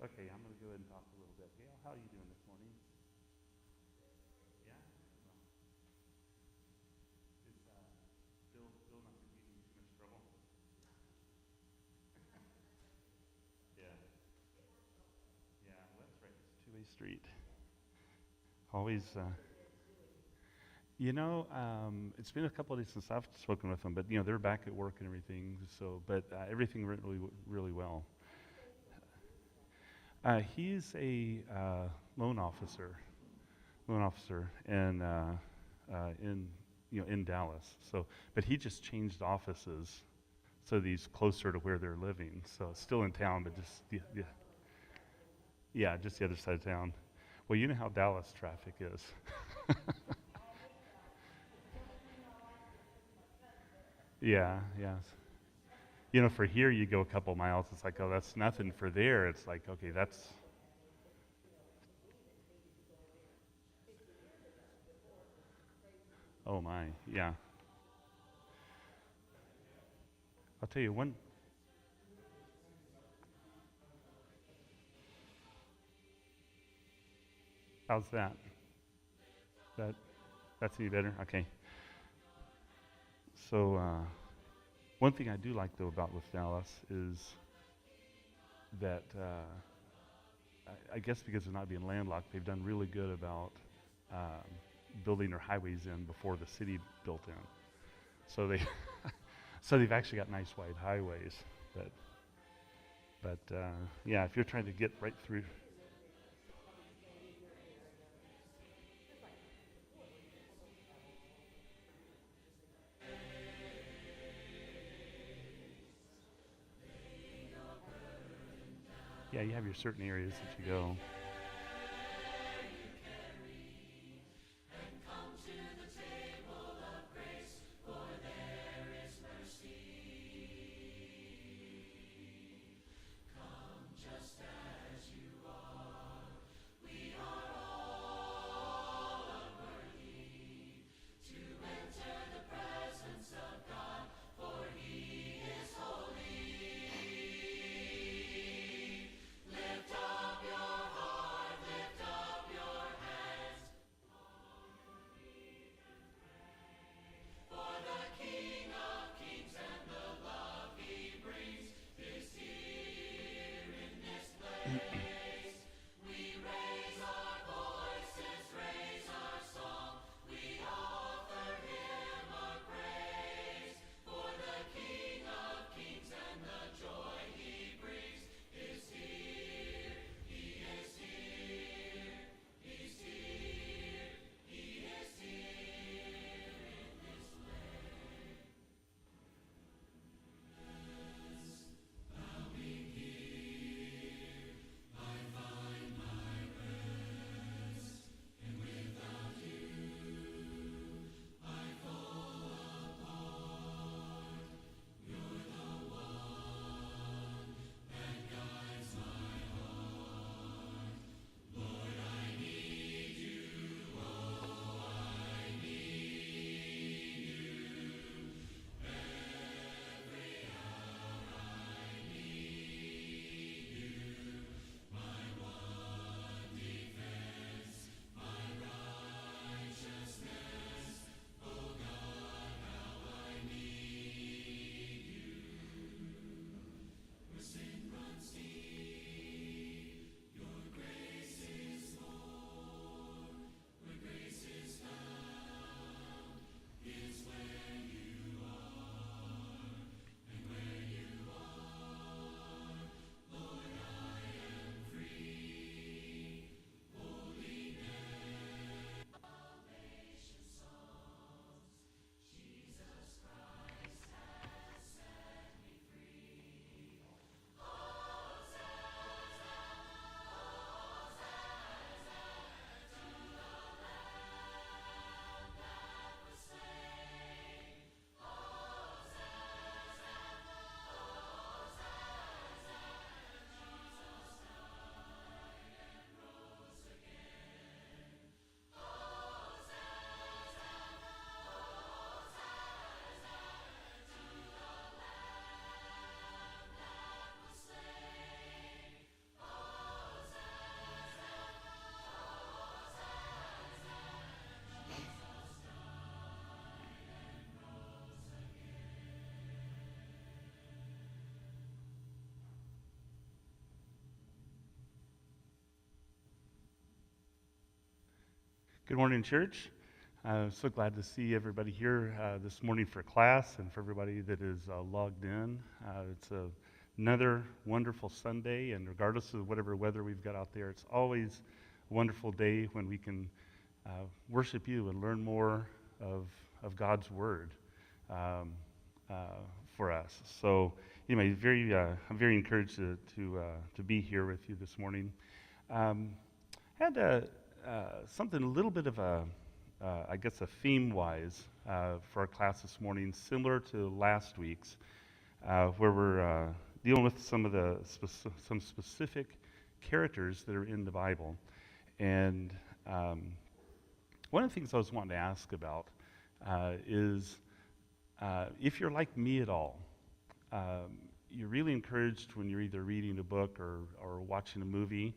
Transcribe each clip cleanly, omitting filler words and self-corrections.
Okay, I'm going to go ahead and talk a little bit. Gail, how are you doing this morning? Yeah? Well, is Bill not going to give you too much trouble? Yeah. Yeah, well, that's right. It's a two-way street. Always, it's been a couple of days since I've spoken with them, but they're back at work and everything. So, but everything went really well. He's a loan officer, and in in Dallas. So, but he just changed offices, so that he's closer to where they're living. So, still in town, but just yeah, just the other side of town. Well, you know how Dallas traffic is. Yeah, yeah. For here you go a couple miles, it's like, oh, that's nothing. For there, it's like, okay, that's, oh my, yeah. I'll tell you one. How's that? That that's any better? Okay. So one thing I do like though about with Dallas is that I guess because of not being landlocked, they've done really good about um, building their highways in before the city built in. So they so they've actually got nice wide highways. But yeah, if you're trying to get right through, yeah, you have your certain areas that you go. Good morning, church. So glad to see everybody here this morning for class and for everybody that is logged in. It's another wonderful Sunday, and regardless of whatever weather we've got out there, it's always a wonderful day when we can worship you and learn more of God's Word for us. So, anyway, I'm very encouraged to be here with you this morning. Had something a little bit of I guess a theme-wise for our class this morning, similar to last week's, where we're dealing with some specific characters that are in the Bible. And one of the things I was wanting to ask about is if you're like me at all, you're really encouraged when you're either reading a book or watching a movie,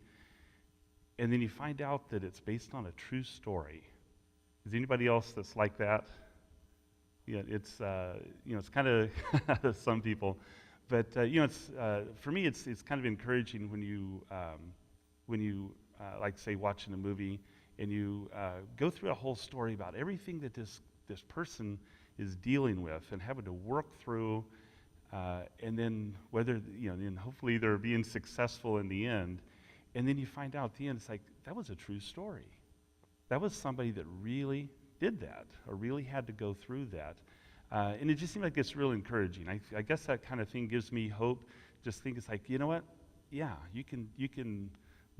and then you find out that it's based on a true story. Is anybody else that's like that? Yeah, it's it's kind of some people, but it's for me it's kind of encouraging when you like say watching a movie and you go through a whole story about everything that this person is dealing with and having to work through, and then and hopefully they're being successful in the end. And then you find out at the end, it's like, that was a true story. That was somebody that really did that, or really had to go through that. And it just seemed like it's real encouraging. I guess that kind of thing gives me hope. Just think it's like, you know what? Yeah, you can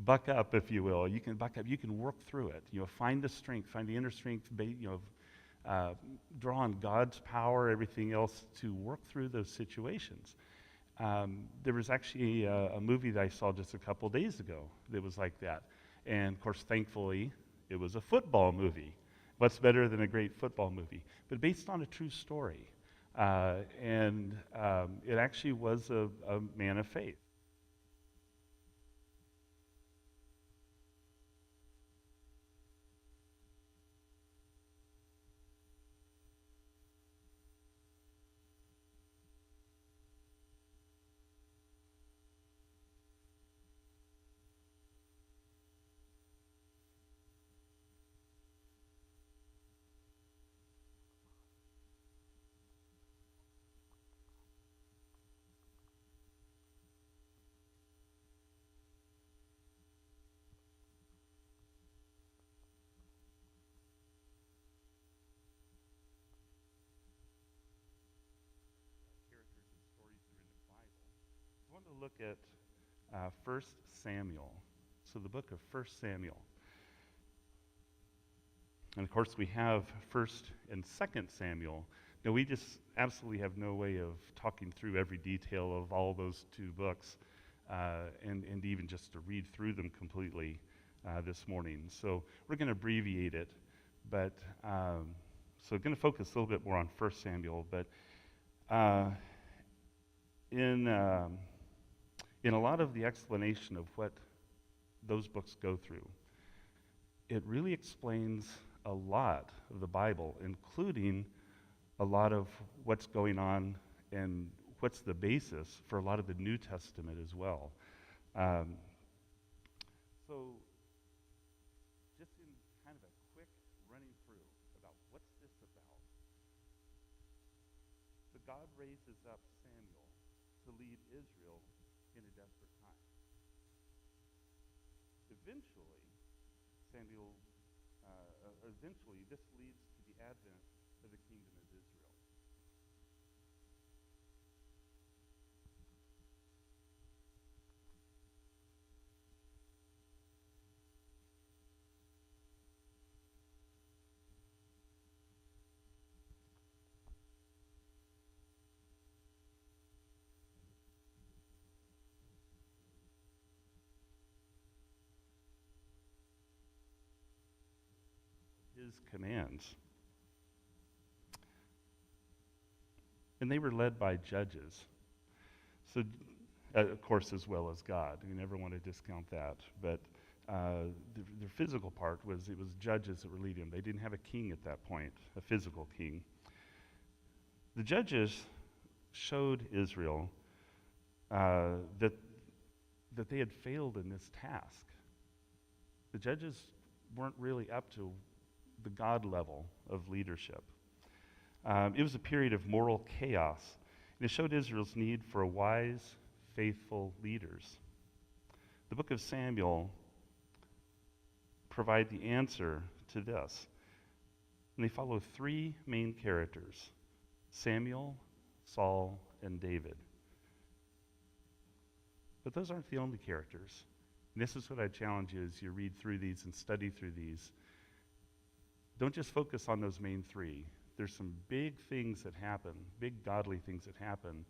buck up, if you will. You can buck up. You can work through it. Find the strength, find the inner strength, draw on God's power, everything else to work through those situations. There was actually a movie that I saw just a couple days ago that was like that. And of course, thankfully, it was a football movie. What's better than a great football movie? But based on a true story. And it actually was a man of faith. Characters and stories that are in the Bible. I want to look at 1 Samuel. So the book of 1 Samuel. And of course, we have 1st and 2nd Samuel. Now, we just absolutely have no way of talking through every detail of all those two books, and even just to read through them completely this morning. So we're going to abbreviate it, but so going to focus a little bit more on 1 Samuel. But in a lot of the explanation of what those books go through, it really explains a lot of the Bible, including a lot of what's going on and what's the basis for a lot of the New Testament as well. So just in kind of a quick running through about what's this about. So God raises up Samuel to lead Israel in a desperate time. Eventually, this leads to the advent of the kingdom of Israel. His commands. And they were led by judges. So, of course, as well as God. We never want to discount that. But the physical part was it was judges that were leading them. They didn't have a king at that point, a physical king. The judges showed Israel that they had failed in this task. The judges weren't really up to the God level of leadership. It was a period of moral chaos, and it showed Israel's need for wise, faithful leaders. The book of Samuel provide the answer to this. And they follow three main characters: Samuel, Saul, and David. But those aren't the only characters. And this is what I challenge you as you read through these and study through these. Don't just focus on those main three. There's some big things that happen, big godly things that happen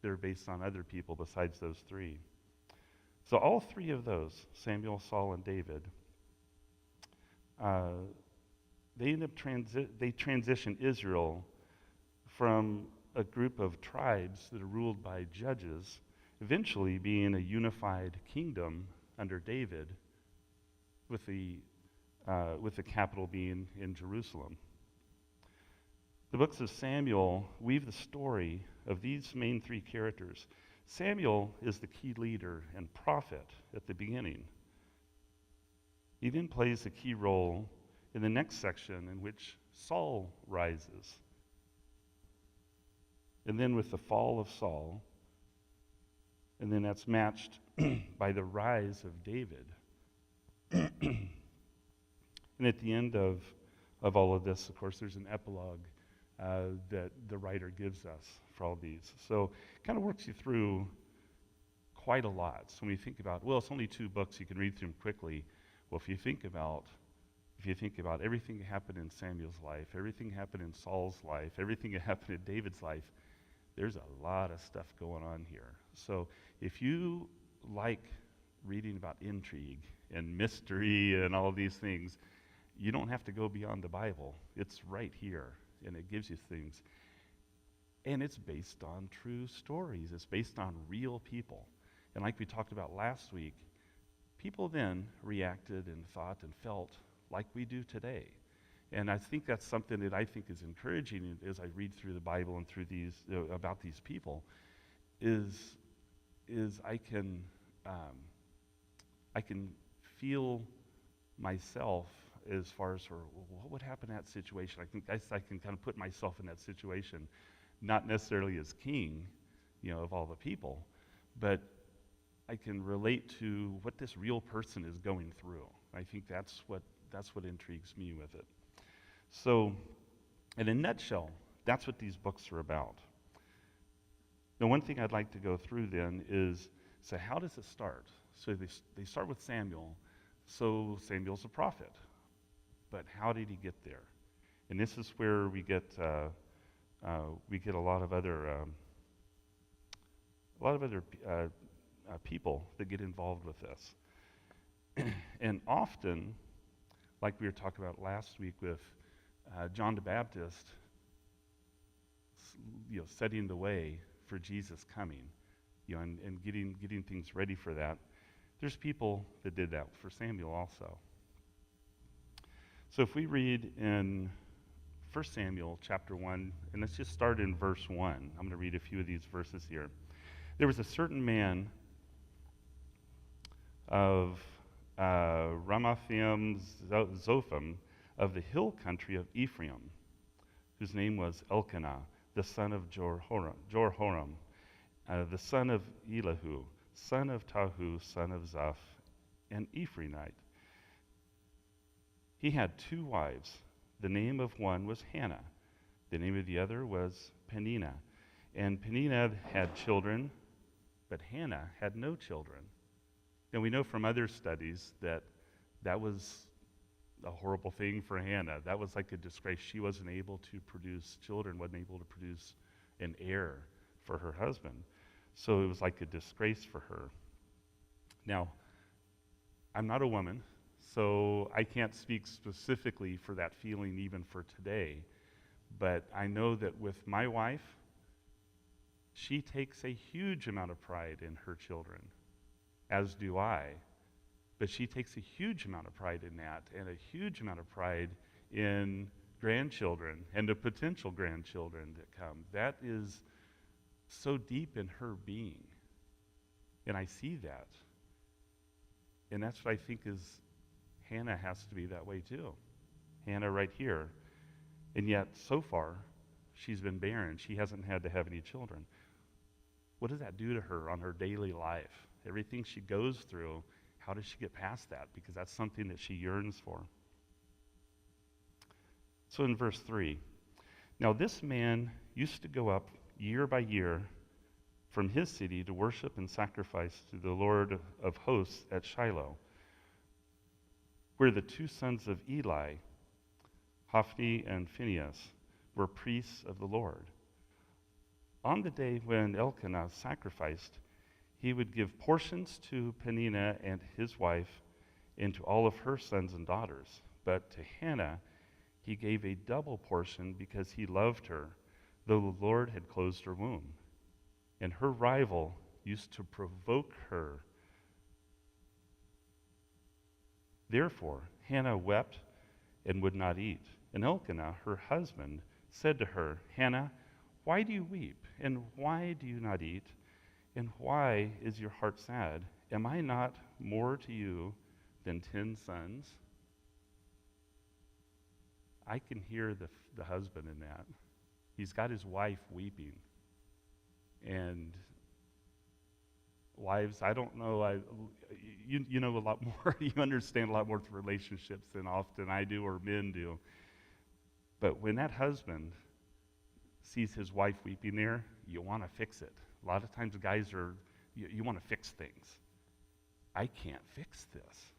that are based on other people besides those three. So all three of those, Samuel, Saul, and David, they end up they transition Israel from a group of tribes that are ruled by judges, eventually being a unified kingdom under David, with the capital being in Jerusalem. The books of Samuel weave the story of these main three characters. Samuel is the key leader and prophet at the beginning. He then plays a key role in the next section in which Saul rises. And then with the fall of Saul, and then that's matched by the rise of David. And at the end of all of this, of course, there's an epilogue that the writer gives us for all these. So it kind of works you through quite a lot. So when you think about, well, it's only 2 books, you can read through them quickly. Well, if you think about everything that happened in Samuel's life, everything that happened in Saul's life, everything that happened in David's life, there's a lot of stuff going on here. So if you like reading about intrigue and mystery and all these things, you don't have to go beyond the Bible. It's right here, and it gives you things. And it's based on true stories. It's based on real people. And like we talked about last week, people then reacted and thought and felt like we do today. And I think that's something that I think is encouraging as I read through the Bible and through these about these people, is I can feel myself as far as what would happen in that situation. I can kind of put myself in that situation, not necessarily as king, of all the people, but I can relate to what this real person is going through. I think that's what intrigues me with it. So, in a nutshell, that's what these books are about. The one thing I'd like to go through then is, so how does it start? So they start with Samuel. So Samuel's a prophet. But how did he get there? And this is where we get a lot of other people that get involved with this. And often, like we were talking about last week with John the Baptist, setting the way for Jesus coming, and getting things ready for that. There's people that did that for Samuel also. So if we read in 1 Samuel chapter 1, and let's just start in verse 1. I'm going to read a few of these verses here. There was a certain man of Ramathaim Zophim of the hill country of Ephraim, whose name was Elkanah, the son of Jorhoram, the son of Elihu, son of Tahu, son of Zaph, an Ephraimite. He had 2 wives. The name of one was Hannah. The name of the other was Peninnah. And Peninnah had children, but Hannah had no children. And we know from other studies that was a horrible thing for Hannah. That was like a disgrace. She wasn't able to produce children, wasn't able to produce an heir for her husband. So it was like a disgrace for her. Now, I'm not a woman, so I can't speak specifically for that feeling even for today. But I know that with my wife, she takes a huge amount of pride in her children, as do I. But she takes a huge amount of pride in that, and a huge amount of pride in grandchildren and the potential grandchildren that come. That is so deep in her being. And I see that. And that's what I think is, Hannah has to be that way too. Hannah right here. And yet, so far, she's been barren. She hasn't had to have any children. What does that do to her on her daily life? Everything she goes through, how does she get past that? Because that's something that she yearns for. So in verse 3, now this man used to go up year by year from his city to worship and sacrifice to the Lord of hosts at Shiloh, where the two sons of Eli, Hophni and Phinehas, were priests of the Lord. On the day when Elkanah sacrificed, he would give portions to Peninnah and his wife and to all of her sons and daughters. But to Hannah he gave a double portion because he loved her, though the Lord had closed her womb. And her rival used to provoke her. Therefore Hannah wept and would not eat. And Elkanah, her husband, said to her, Hannah, why do you weep? And why do you not eat? And why is your heart sad? Am I not more to you than 10 sons? I can hear the husband in that. He's got his wife weeping. And wives, I don't know, you know a lot more, you understand a lot more through relationships than often I do or men do. But when that husband sees his wife weeping there, you want to fix it. A lot of times guys you want to fix things. I can't fix this.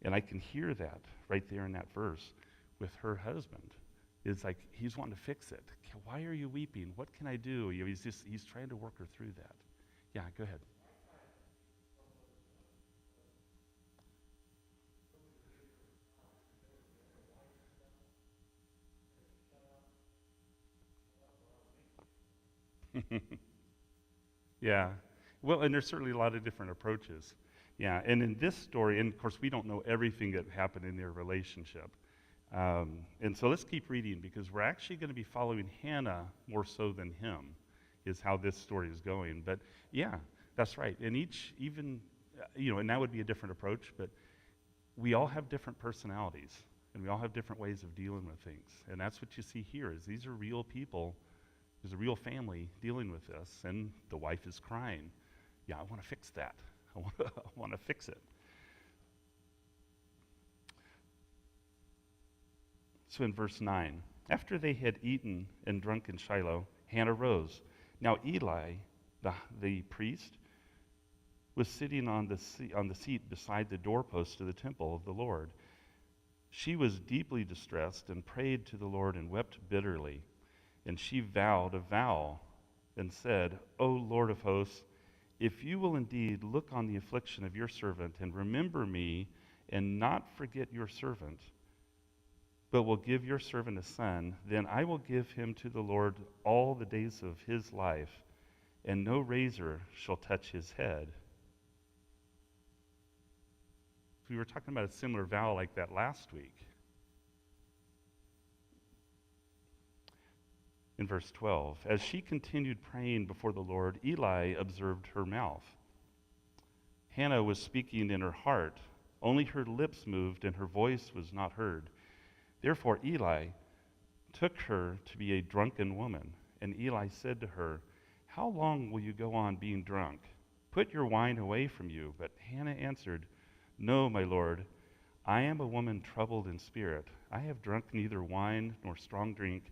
And I can hear that right there in that verse with her husband. It's like he's wanting to fix it. Why are you weeping? What can I do? He's trying to work her through that. Yeah, go ahead. Yeah. Well, and there's certainly a lot of different approaches. Yeah, and in this story, and of course we don't know everything that happened in their relationship. And so let's keep reading because we're actually going to be following Hannah more so than him, is how this story is going. But yeah, that's right. And and that would be a different approach, but we all have different personalities and we all have different ways of dealing with things. And that's what you see here is these are real people. There's a real family dealing with this, and the wife is crying. Yeah, I want to fix that. I want to fix it. So in verse 9, after they had eaten and drunk in Shiloh, Hannah rose. Now Eli, the priest, was sitting on the seat beside the doorpost of the temple of the Lord. She was deeply distressed and prayed to the Lord and wept bitterly. And she vowed a vow and said, O Lord of hosts, if you will indeed look on the affliction of your servant and remember me and not forget your servant, but will give your servant a son, then I will give him to the Lord all the days of his life, and no razor shall touch his head. We were talking about a similar vow like that last week. In verse 12, as she continued praying before the Lord, Eli observed her mouth. Hannah was speaking in her heart, only her lips moved and her voice was not heard. Therefore Eli took her to be a drunken woman, and Eli said to her, How long will you go on being drunk? Put your wine away from you. But Hannah answered, No, my Lord, I am a woman troubled in spirit. I have drunk neither wine nor strong drink,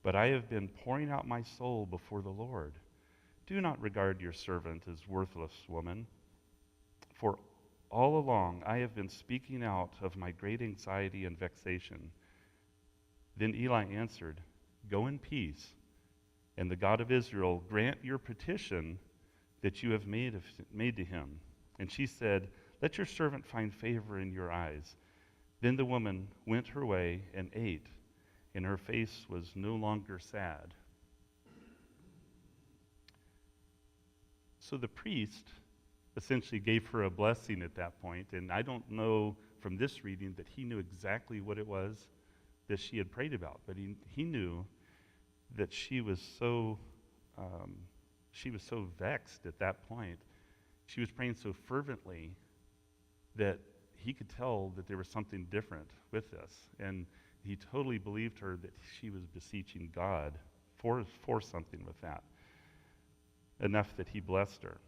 but I have been pouring out my soul before the Lord. Do not regard your servant as worthless woman, for all along I have been speaking out of my great anxiety and vexation. Then Eli answered, Go in peace, and the God of Israel grant your petition that you have made to him. And she said, Let your servant find favor in your eyes. Then the woman went her way and ate, and her face was no longer sad. So the priest essentially gave her a blessing at that point, and I don't know from this reading that he knew exactly what it was that she had prayed about, but he knew that she was so vexed at that point. She was praying so fervently that he could tell that there was something different with this. And he totally believed her that she was beseeching God for something with that, enough that he blessed her.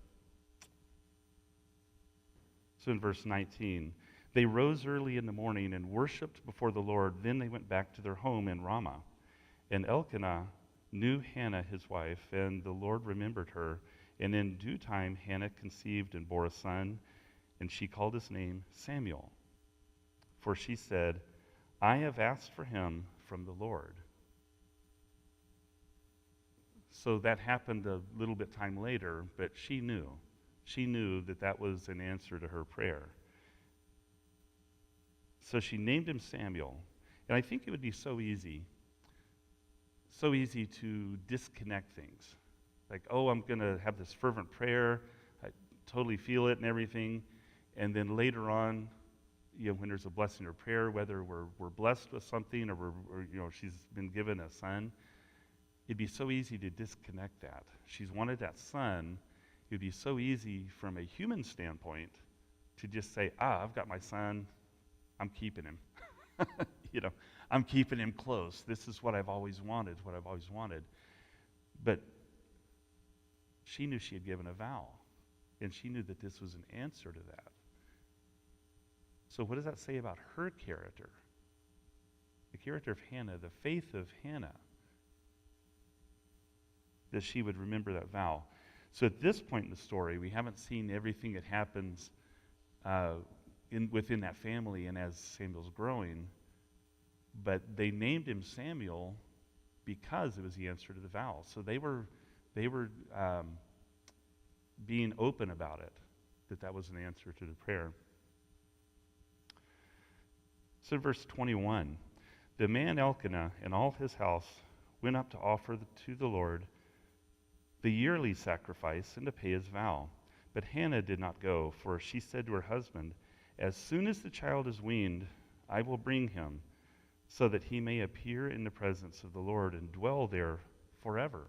So in verse 19, they rose early in the morning and worshipped before the Lord. Then they went back to their home in Ramah. And Elkanah knew Hannah his wife, and the Lord remembered her. And in due time Hannah conceived and bore a son, and she called his name Samuel. For she said, I have asked for him from the Lord. So that happened a little bit time later, but she knew. She knew that that was an answer to her prayer. So she named him Samuel. And I think it would be so easy to disconnect things. Like, oh, I'm going to have this fervent prayer. I totally feel it and everything. And then later on, when there's a blessing or prayer, whether we're blessed with something or she's been given a son, it'd be so easy to disconnect that. She's wanted that son. It would be so easy from a human standpoint to just say, I've got my son. I'm keeping him. I'm keeping him close. This is what I've always wanted, But she knew she had given a vow, and she knew that this was an answer to that. So what does that say about her character? The character of Hannah, the faith of Hannah, that she would remember that vow. So at this point in the story, we haven't seen everything that happens within that family and as Samuel's growing, but they named him Samuel because it was the answer to the vow. So they were being open about it, that was an answer to the prayer. So verse 21, the man Elkanah and all his house went up to offer to the Lord the yearly sacrifice and to pay his vow. But Hannah did not go, for she said to her husband, as soon as the child is weaned, I will bring him, so that he may appear in the presence of the Lord and dwell there forever.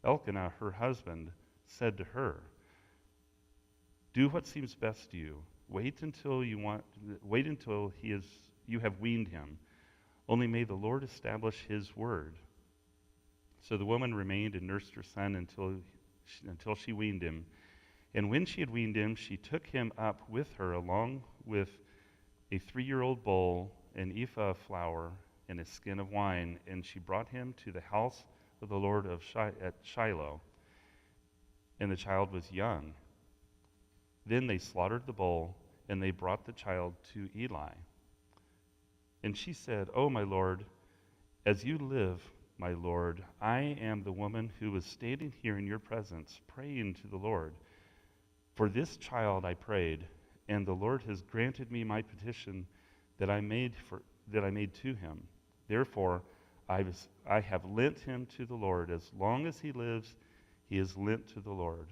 Elkanah, her husband, said to her, do what seems best to you. Wait until you have weaned him. Only may the Lord establish his word. So the woman remained and nursed her son until she weaned him. And when she had weaned him, she took him up with her, along with a 3-year-old bull, an ephah of flour, and a skin of wine, and she brought him to the house of the Lord at Shiloh. And the child was young. Then they slaughtered the bull, and they brought the child to Eli. And she said, Oh, my Lord, as you live, my Lord, I am the woman who was standing here in your presence, praying to the Lord. For this child I prayed, and the Lord has granted me my petition that I made to him. Therefore, I have lent him to the Lord. As long as he lives, he is lent to the Lord.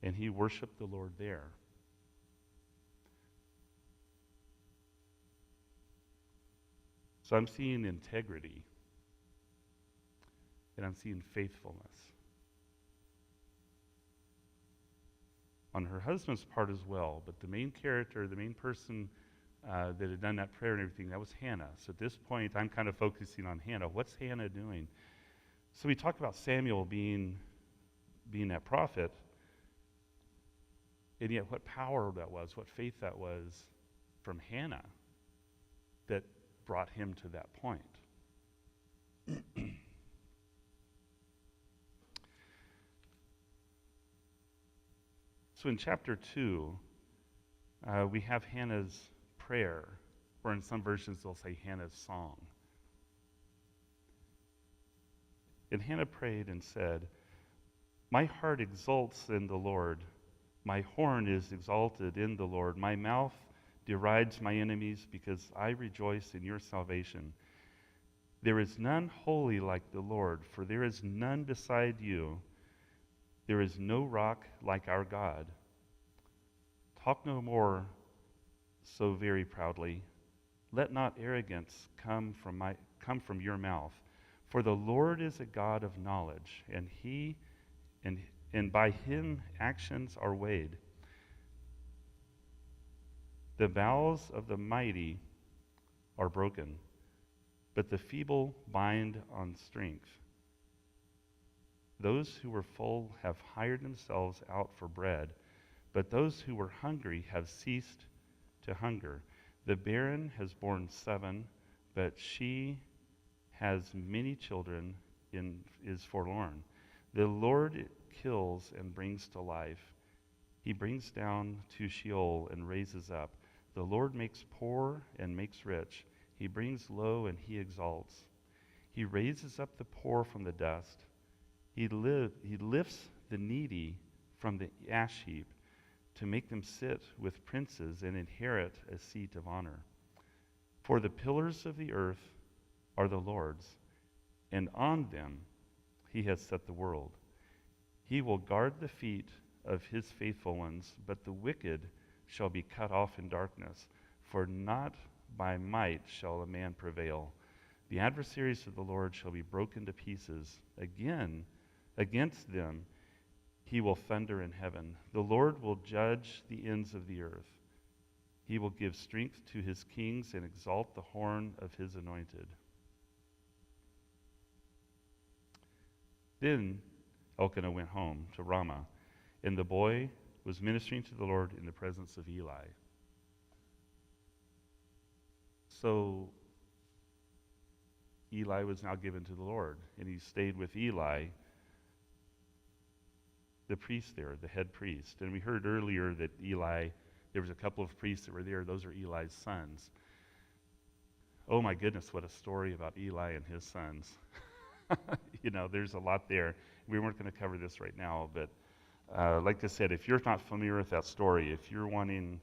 And he worshiped the Lord there. So I'm seeing integrity, and I'm seeing faithfulness on her husband's part as well. But the main character, the main person that had done that prayer and everything, that was Hannah. So at this point, I'm kind of focusing on Hannah. What's Hannah doing? So we talked about Samuel being that prophet, and yet what power that was, what faith that was from Hannah that brought him to that point. So in chapter 2, we have Hannah's prayer, or in some versions they'll say Hannah's song. And Hannah prayed and said, my heart exults in the Lord. My horn is exalted in the Lord. My mouth derides my enemies because I rejoice in your salvation. There is none holy like the Lord, for there is none beside you. There is no rock like our God. Talk no more so very proudly. Let not arrogance come from your mouth. For the Lord is a God of knowledge, and by him actions are weighed. The vows of the mighty are broken, but the feeble bind on strength. Those who were full have hired themselves out for bread, but those who were hungry have ceased to hunger. The barren has borne 7, but she has many children and is forlorn. The Lord kills and brings to life. He brings down to Sheol and raises up. The Lord makes poor and makes rich. He brings low and he exalts. He raises up the poor from the dust. He lifts the needy from the ash heap to make them sit with princes and inherit a seat of honor. For the pillars of the earth are the Lord's, and on them he has set the world. He will guard the feet of his faithful ones, but the wicked shall be cut off in darkness, for not by might shall a man prevail. The adversaries of the Lord shall be broken to pieces. Again, against them he will thunder in heaven. The Lord will judge the ends of the earth. He will give strength to his kings and exalt the horn of his anointed. Then Elkanah went home to Ramah, and the boy was ministering to the Lord in the presence of Eli. So Eli was now given to the Lord, and he stayed with Eli, the priest there, the head priest. And we heard earlier that Eli, there was a couple of priests that were there. Those are Eli's sons. Oh my goodness, what a story about Eli and his sons. There's a lot there. We weren't going to cover this right now, but like I said, if you're not familiar with that story, if you're wanting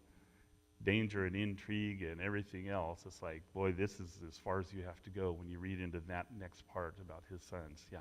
danger and intrigue and everything else, it's like, boy, this is as far as you have to go when you read into that next part about his sons. Yeah.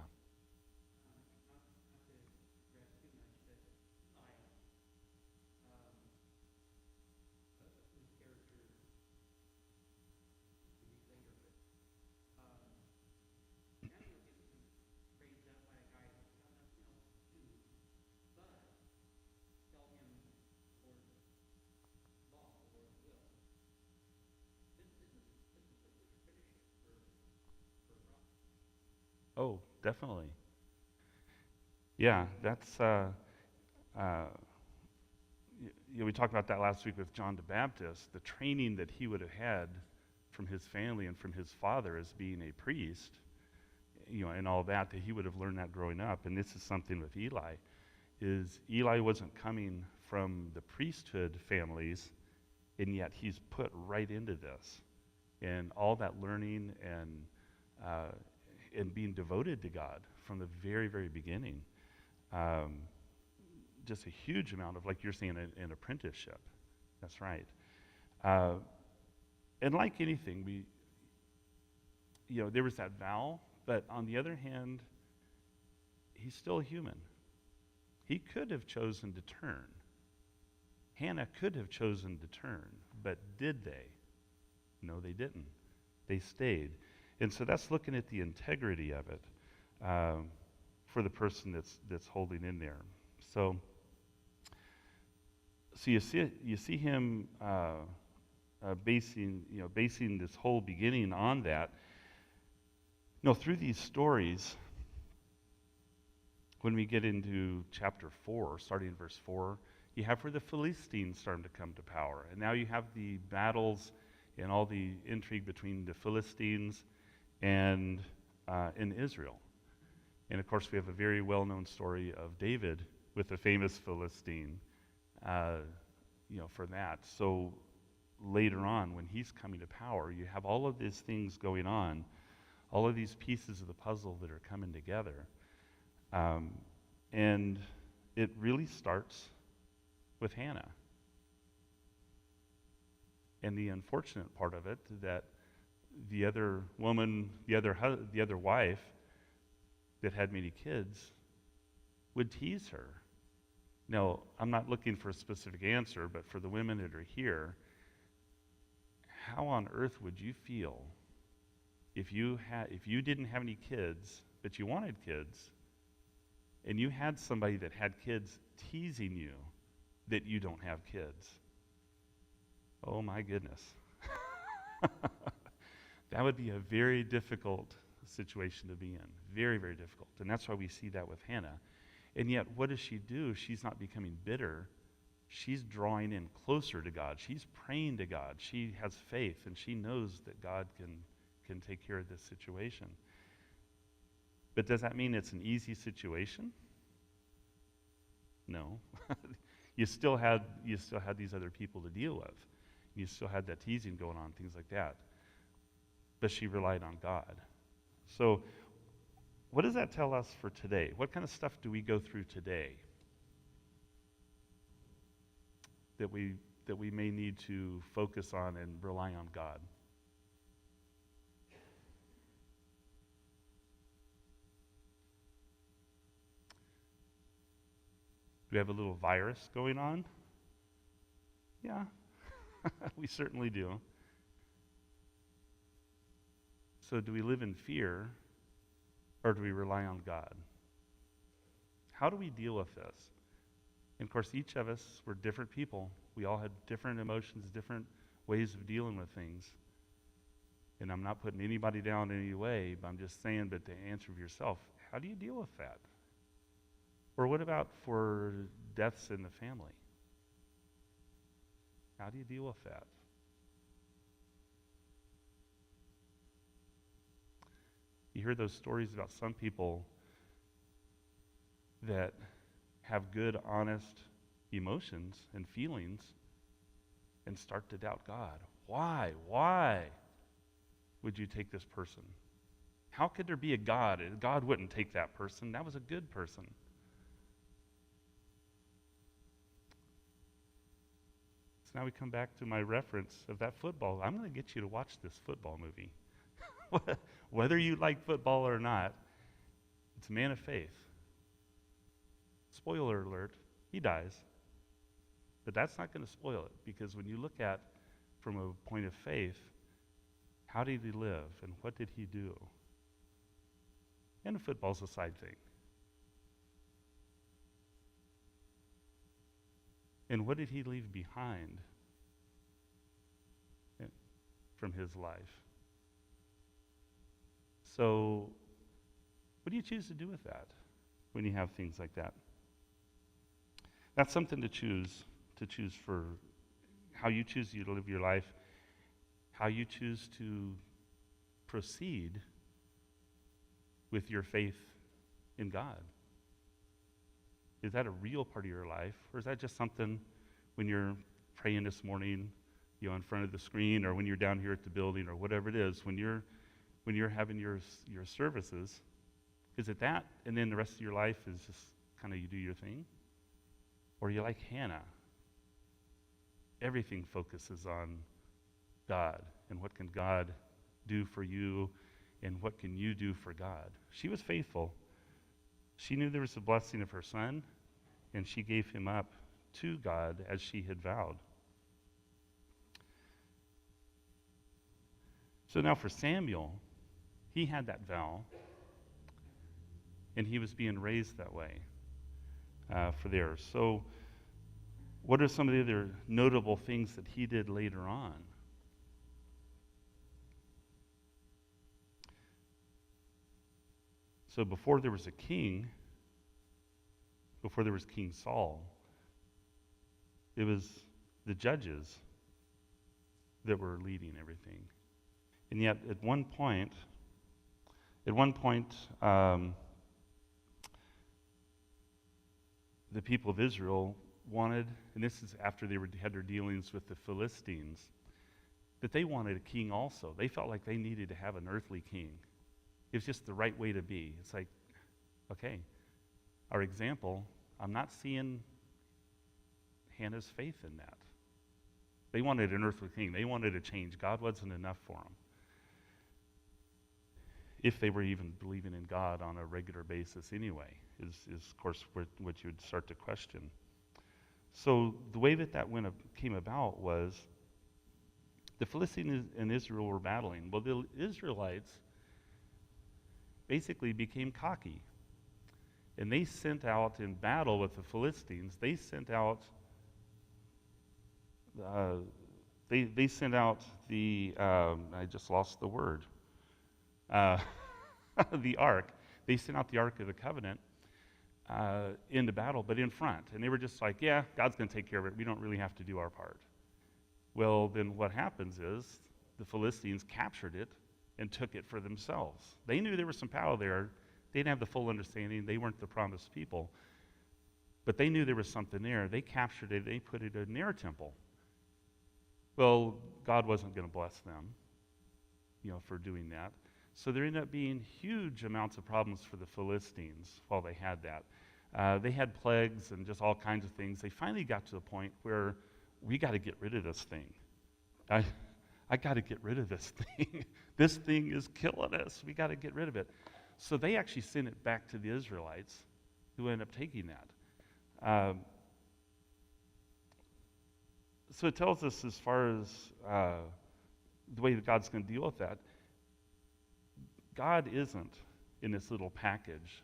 Oh, definitely. Yeah, that's, we talked about that last week with John the Baptist, the training that he would have had from his family and from his father as being a priest, and all that he would have learned that growing up. And this is something with Eli, is Eli wasn't coming from the priesthood families, and yet he's put right into this. And all that learning and being devoted to God from the very, very beginning. Just a huge amount of, like you're saying, an apprenticeship. That's right. And like anything, there was that vow, but on the other hand, he's still human. He could have chosen to turn. Hannah could have chosen to turn, but did they? No, they didn't. They stayed. And so that's looking at the integrity of it for the person that's holding in there. So you see him basing this whole beginning on that. Through these stories, when we get into chapter 4, starting in verse 4, you have where the Philistines starting to come to power. And now you have the battles and all the intrigue between the Philistines and in Israel. And of course, we have a very well-known story of David with the famous Philistine, for that. So later on, when he's coming to power, you have all of these things going on, all of these pieces of the puzzle that are coming together. And it really starts with Hannah. And the unfortunate part of it, that the other woman, the other wife that had many kids would tease her. Now, I'm not looking for a specific answer, but for the women that are here, how on earth would you feel if you didn't have any kids, but you wanted kids, and you had somebody that had kids teasing you that you don't have kids? Oh my goodness. That would be a very difficult situation to be in. Very, very difficult. And that's why we see that with Hannah. And yet, what does she do? She's not becoming bitter. She's drawing in closer to God. She's praying to God. She has faith, and she knows that God can take care of this situation. But does that mean it's an easy situation? No. You still had these other people to deal with. You still had that teasing going on, things like that. But she relied on God. So what does that tell us for today? What kind of stuff do we go through today that we may need to focus on and rely on God? Do we have a little virus going on? Yeah, we certainly do. So do we live in fear, or do we rely on God? How do we deal with this? And of course, each of us, we're different people. We all have different emotions, different ways of dealing with things. And I'm not putting anybody down in any way, but I'm just saying, but to answer for yourself, how do you deal with that? Or what about for deaths in the family? How do you deal with that? You hear those stories about some people that have good, honest emotions and feelings and start to doubt God. Why? Why would you take this person? How could there be a God? God wouldn't take that person. That was a good person. So now we come back to my reference of that football. I'm going to get you to watch this football movie. Whether you like football or not, it's a man of faith. Spoiler alert, he dies. But that's not going to spoil it, because when you look at from a point of faith, how did he live and what did he do? And football's a side thing. And what did he leave behind from his life? So, what do you choose to do with that when you have things like that? That's something to choose for how you choose to live your life, how you choose to proceed with your faith in God. Is that a real part of your life, or is that just something when you're praying this morning, in front of the screen, or when you're down here at the building, or whatever it is, when you're having your services? Is it that, and then the rest of your life is just kind of you do your thing? Or are you like Hannah? Everything focuses on God, and what can God do for you, and what can you do for God? She was faithful. She knew there was a blessing of her son, and she gave him up to God as she had vowed. So now for Samuel, he had that vow, and he was being raised that way for theirs. So what are some of the other notable things that he did later on? So before there was a king, before there was King Saul, it was the judges that were leading everything. And yet at one point, the people of Israel wanted, and this is after they had their dealings with the Philistines, that they wanted a king also. They felt like they needed to have an earthly king. It was just the right way to be. It's like, okay, our example, I'm not seeing Hannah's faith in that. They wanted an earthly king. They wanted a change. God wasn't enough for them. If they were even believing in God on a regular basis anyway, is of course what you would start to question. So the way that came about was the Philistines and Israel were battling. Well, the Israelites basically became cocky. And they sent out in battle with the Philistines, they sent out They sent out I just lost the word, uh, the ark. They sent out the Ark of the Covenant into battle, but in front. And they were just like, yeah, God's going to take care of it. We don't really have to do our part. Well, then what happens is the Philistines captured it and took it for themselves. They knew there was some power there. They didn't have the full understanding. They weren't the promised people. But they knew there was something there. They captured it. They put it in their temple. Well, God wasn't going to bless them, for doing that. So there ended up being huge amounts of problems for the Philistines while they had that. They had plagues and just all kinds of things. They finally got to the point where we got to get rid of this thing. I got to get rid of this thing. This thing is killing us. We got to get rid of it. So they actually sent it back to the Israelites, who ended up taking that. So it tells us, as far as the way that God's going to deal with that, God isn't in this little package,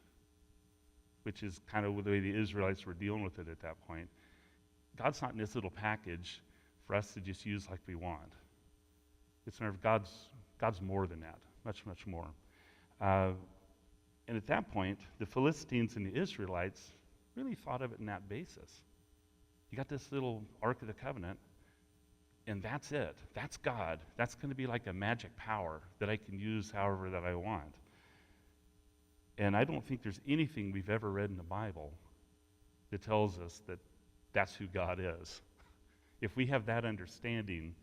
which is kind of the way the Israelites were dealing with it at that point. God's not in this little package for us to just use like we want. It's God's more than that, much, much more. And at that point, the Philistines and the Israelites really thought of it in that basis. You got this little Ark of the Covenant, and that's it. That's God. That's going to be like a magic power that I can use however that I want. And I don't think there's anything we've ever read in the Bible that tells us that that's who God is. If we have that understanding,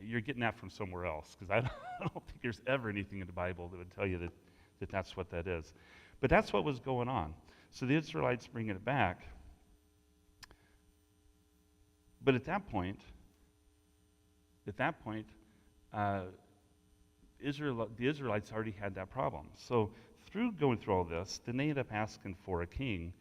you're getting that from somewhere else, because I don't think there's ever anything in the Bible that would tell you that that's what that is. But that's what was going on. So the Israelites bring it back. But at that point, the Israelites already had that problem. So going through all this, then they ended up asking for a king.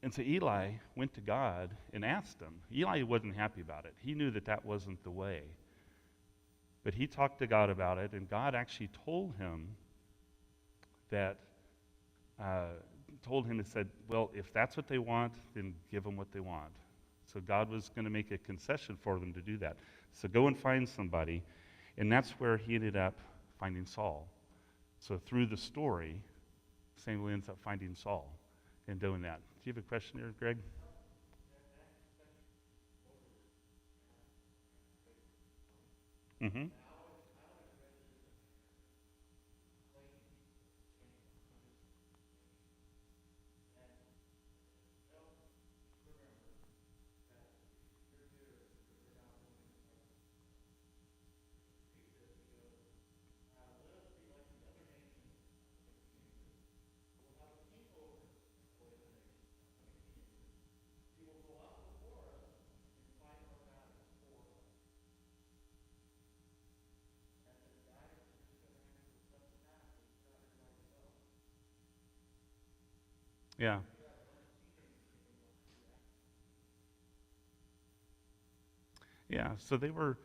And so Eli went to God and asked him. Eli wasn't happy about it. He knew that that wasn't the way. But he talked to God about it, and God actually told him that, and said, well, if that's what they want, then give them what they want. So God was going to make a concession for them to do that. So go and find somebody. And that's where he ended up finding Saul. So through the story, Samuel ends up finding Saul and doing that. Do you have a question there, Greg? Mm-hmm. Yeah. Yeah. So they were,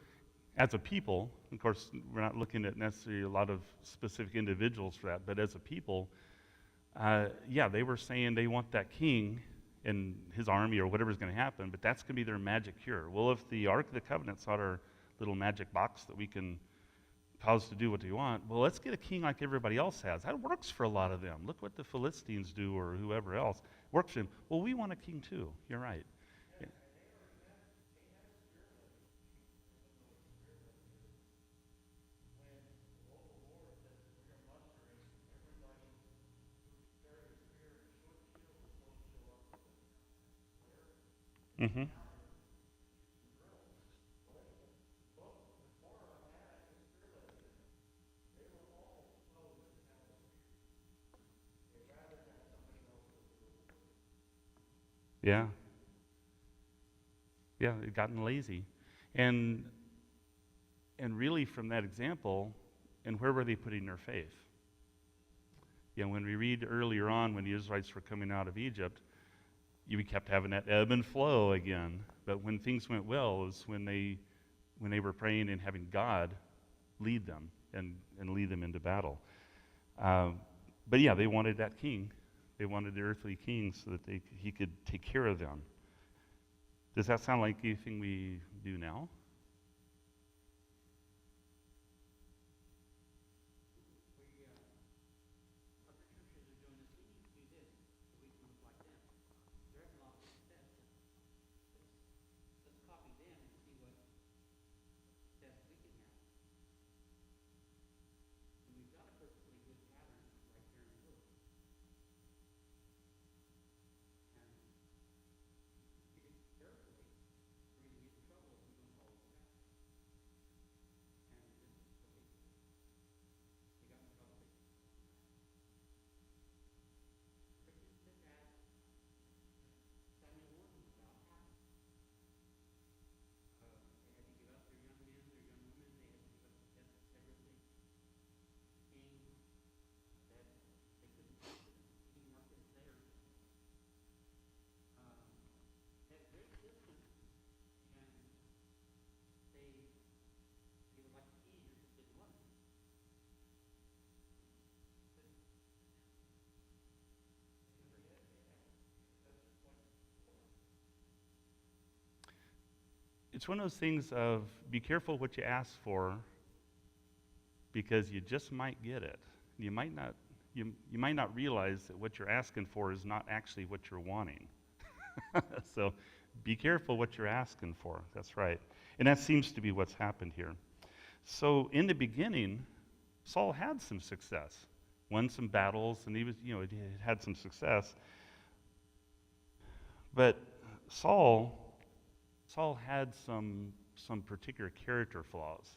as a people, of course, we're not looking at necessarily a lot of specific individuals for that, but as a people, they were saying they want that king and his army or whatever's going to happen, but that's going to be their magic cure. Well, if the Ark of the Covenant's not our little magic box that we can cause to do what we want, well, let's get a king like everybody else has. That works for a lot of them. Look what the Philistines do or whoever else. Works for them. Well, we want a king too. You're right. Yeah. Mm-hmm. Yeah. Yeah, they've gotten lazy. And really from that example, and where were they putting their faith? When we read earlier on when the Israelites were coming out of Egypt, we kept having that ebb and flow again. But when things went well was when they were praying and having God lead them and lead them into battle. But they wanted that king. They wanted the earthly king so that he could take care of them. Does that sound like anything we do now? It's one of those things of be careful what you ask for because you just might get it. You might not you might not realize that what you're asking for is not actually what you're wanting. So be careful what you're asking for. That's right. And that seems to be what's happened here. So in the beginning, Saul had some success, won some battles, and he was, he had some success. But Saul had some particular character flaws.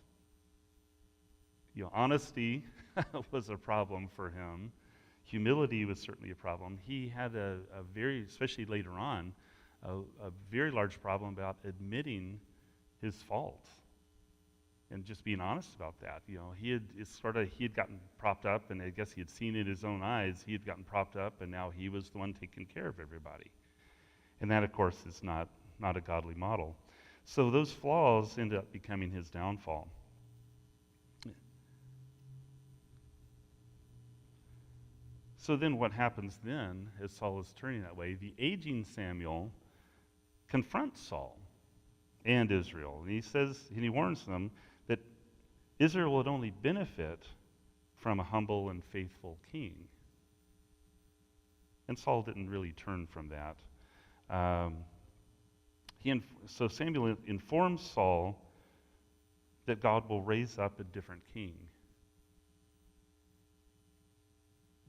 Honesty was a problem for him. Humility was certainly a problem. He had a very, especially later on, a very large problem about admitting his faults and just being honest about that. He had gotten propped up, and I guess he had seen it in his own eyes. He had gotten propped up, and now he was the one taking care of everybody. And that, of course, is not a godly model. So those flaws ended up becoming his downfall. So then what happens then, as Saul is turning that way, the aging Samuel confronts Saul and Israel. And he warns them that Israel would only benefit from a humble and faithful king. And Saul didn't really turn from that. So Samuel informs Saul that God will raise up a different king.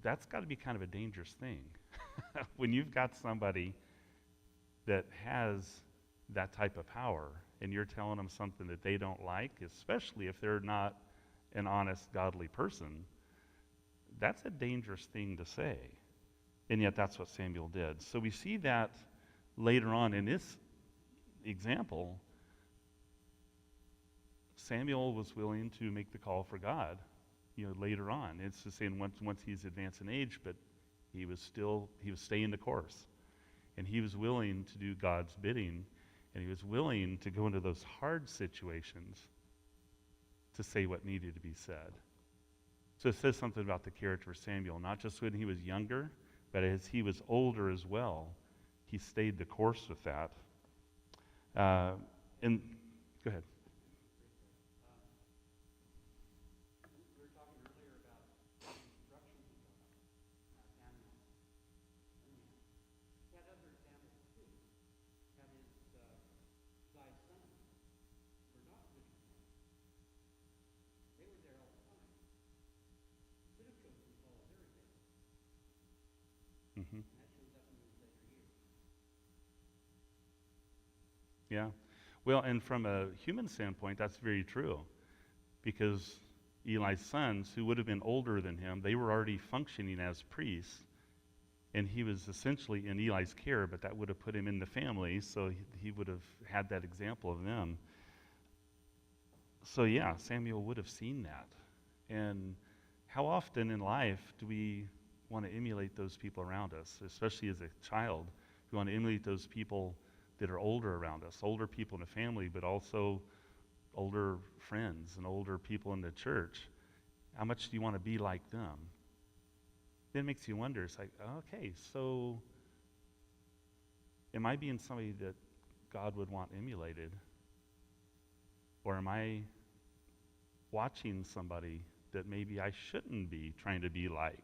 That's got to be kind of a dangerous thing. When you've got somebody that has that type of power and you're telling them something that they don't like, especially if they're not an honest, godly person, that's a dangerous thing to say. And yet that's what Samuel did. So we see that later on in this example, Samuel was willing to make the call for God, later on. It's just saying once he's advanced in age, but he was staying the course. And he was willing to do God's bidding, and he was willing to go into those hard situations to say what needed to be said. So it says something about the character of Samuel, not just when he was younger, but as he was older as well. He stayed the course with that. And go ahead. Mm-hmm. Yeah. Well, and from a human standpoint, that's very true. Because Eli's sons, who would have been older than him, they were already functioning as priests. And he was essentially in Eli's care, but that would have put him in the family, so he would have had that example of them. So yeah, Samuel would have seen that. And how often in life do we want to emulate those people around us, especially as a child? We want to emulate those people that are older around us, older people in the family, but also older friends and older people in the church. How much do you want to be like them? Then it makes you wonder, it's like, okay, so am I being somebody that God would want emulated? Or am I watching somebody that maybe I shouldn't be trying to be like?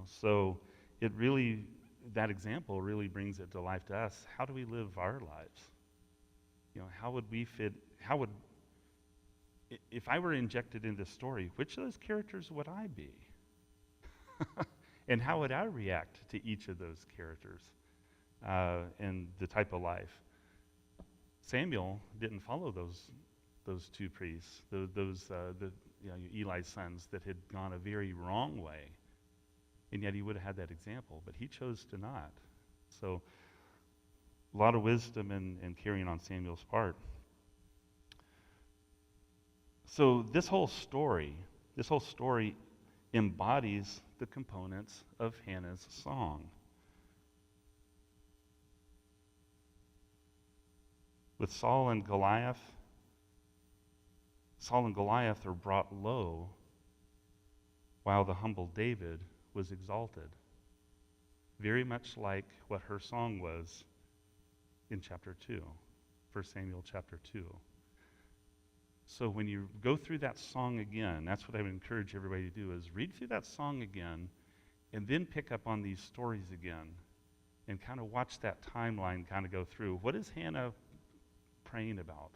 So it really, that example really brings it to life to us. How do we live our lives? How would we fit, if I were injected in this story, which of those characters would I be? And how would I react to each of those characters and the type of life? Samuel didn't follow those two priests, Eli's sons that had gone a very wrong way, and yet he would have had that example, but he chose to not. So a lot of wisdom in carrying on Samuel's part. So this whole story embodies the components of Hannah's song. With Saul and Goliath are brought low, while the humble David was exalted. Very much like what her song was in chapter 2, 1 Samuel chapter 2. So when you go through that song again, that's what I would encourage everybody to do, is read through that song again and then pick up on these stories again and kind of watch that timeline kind of go through. What is Hannah praying about?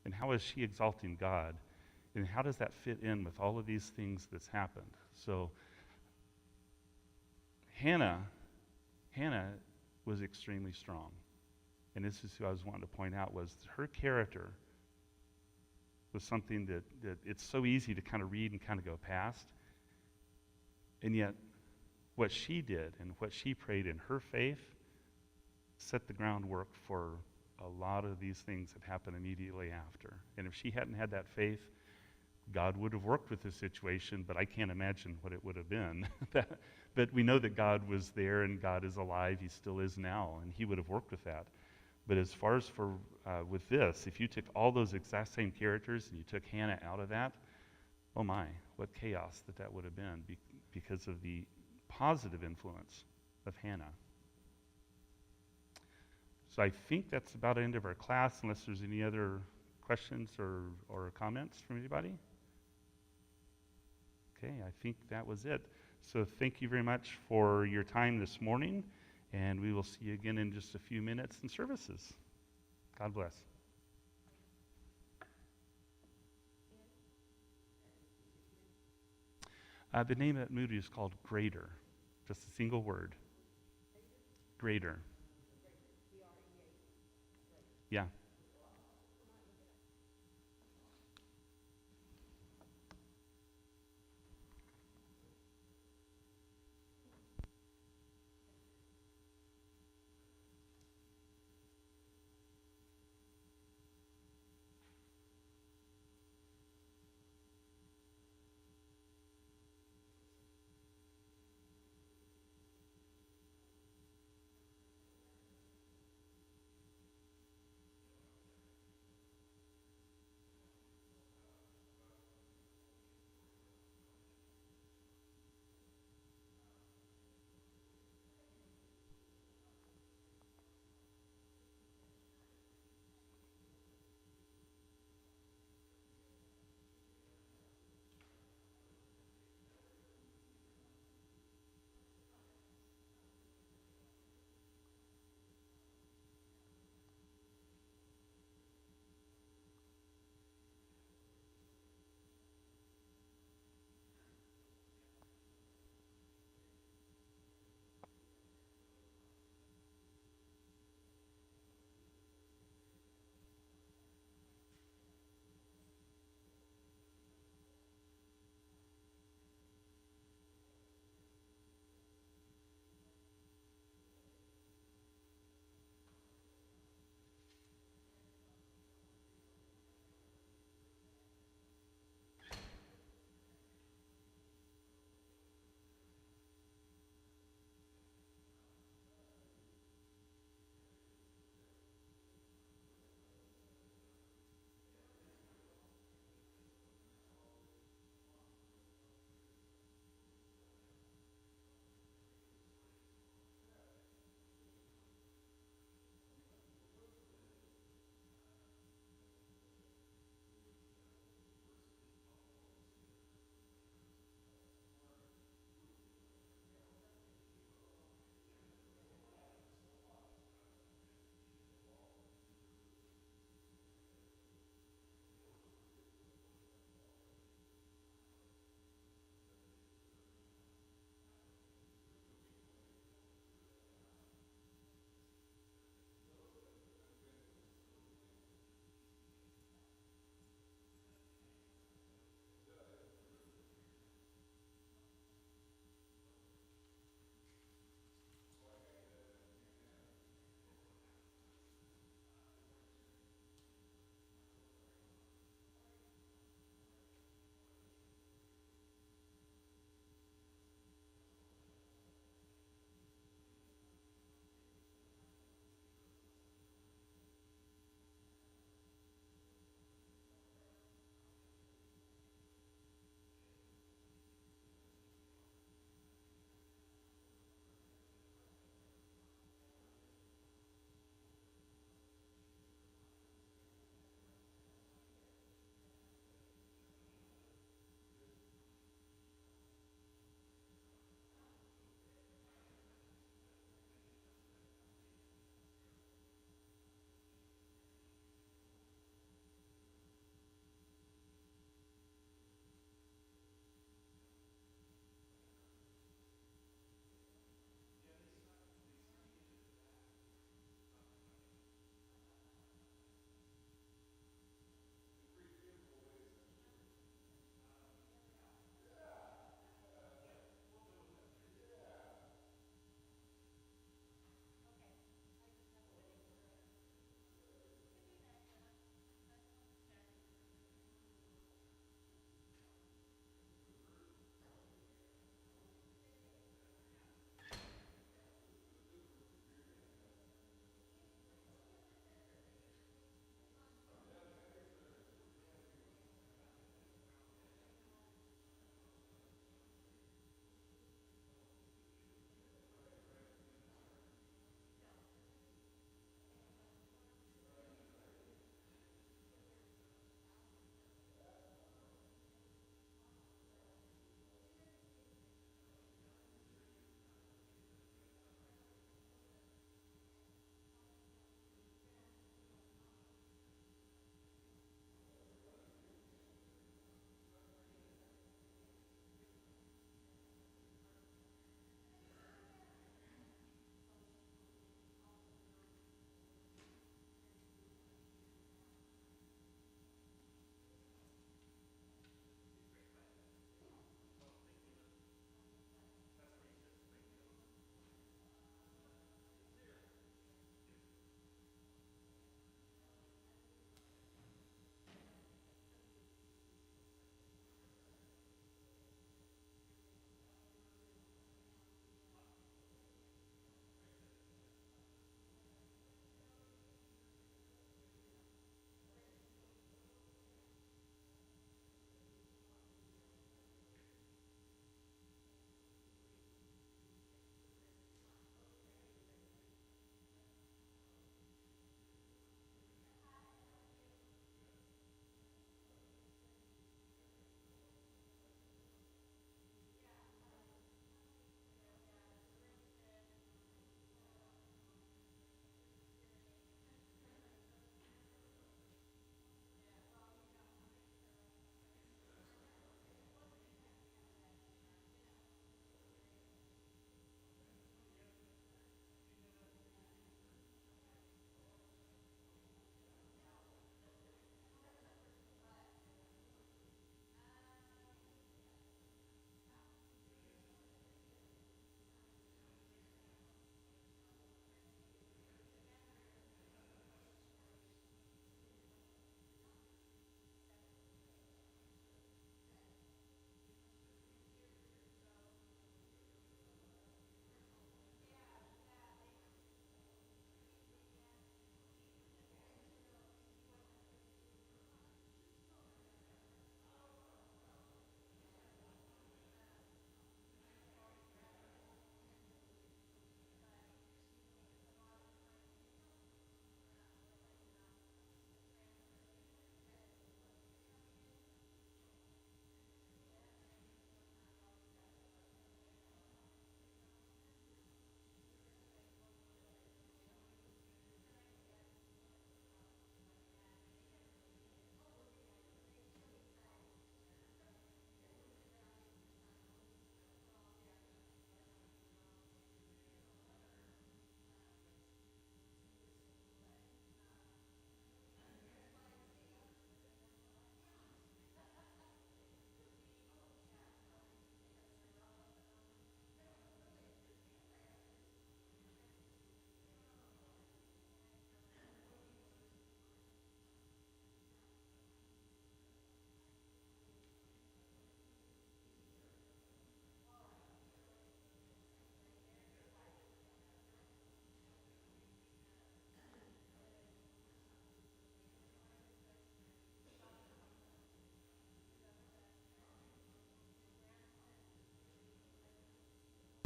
And how is she exalting God? And how does that fit in with all of these things that's happened? So Hannah was extremely strong. And this is who I was wanting to point out, was her character was something that it's so easy to kind of read and kind of go past. And yet, what she did and what she prayed in her faith set the groundwork for a lot of these things that happened immediately after. And if she hadn't had that faith, God would have worked with the situation, but I can't imagine what it would have been. But we know that God was there and God is alive. He still is now, and he would have worked with that. But as far as for with this, if you took all those exact same characters and you took Hannah out of that, oh my, what chaos that would have been because of the positive influence of Hannah. So I think that's about the end of our class, unless there's any other questions or comments from anybody. Okay, I think that was it. So thank you very much for your time this morning, and we will see you again in just a few minutes in services. God bless. The name of that movie is called Greater, just a single word. Greater. Yeah.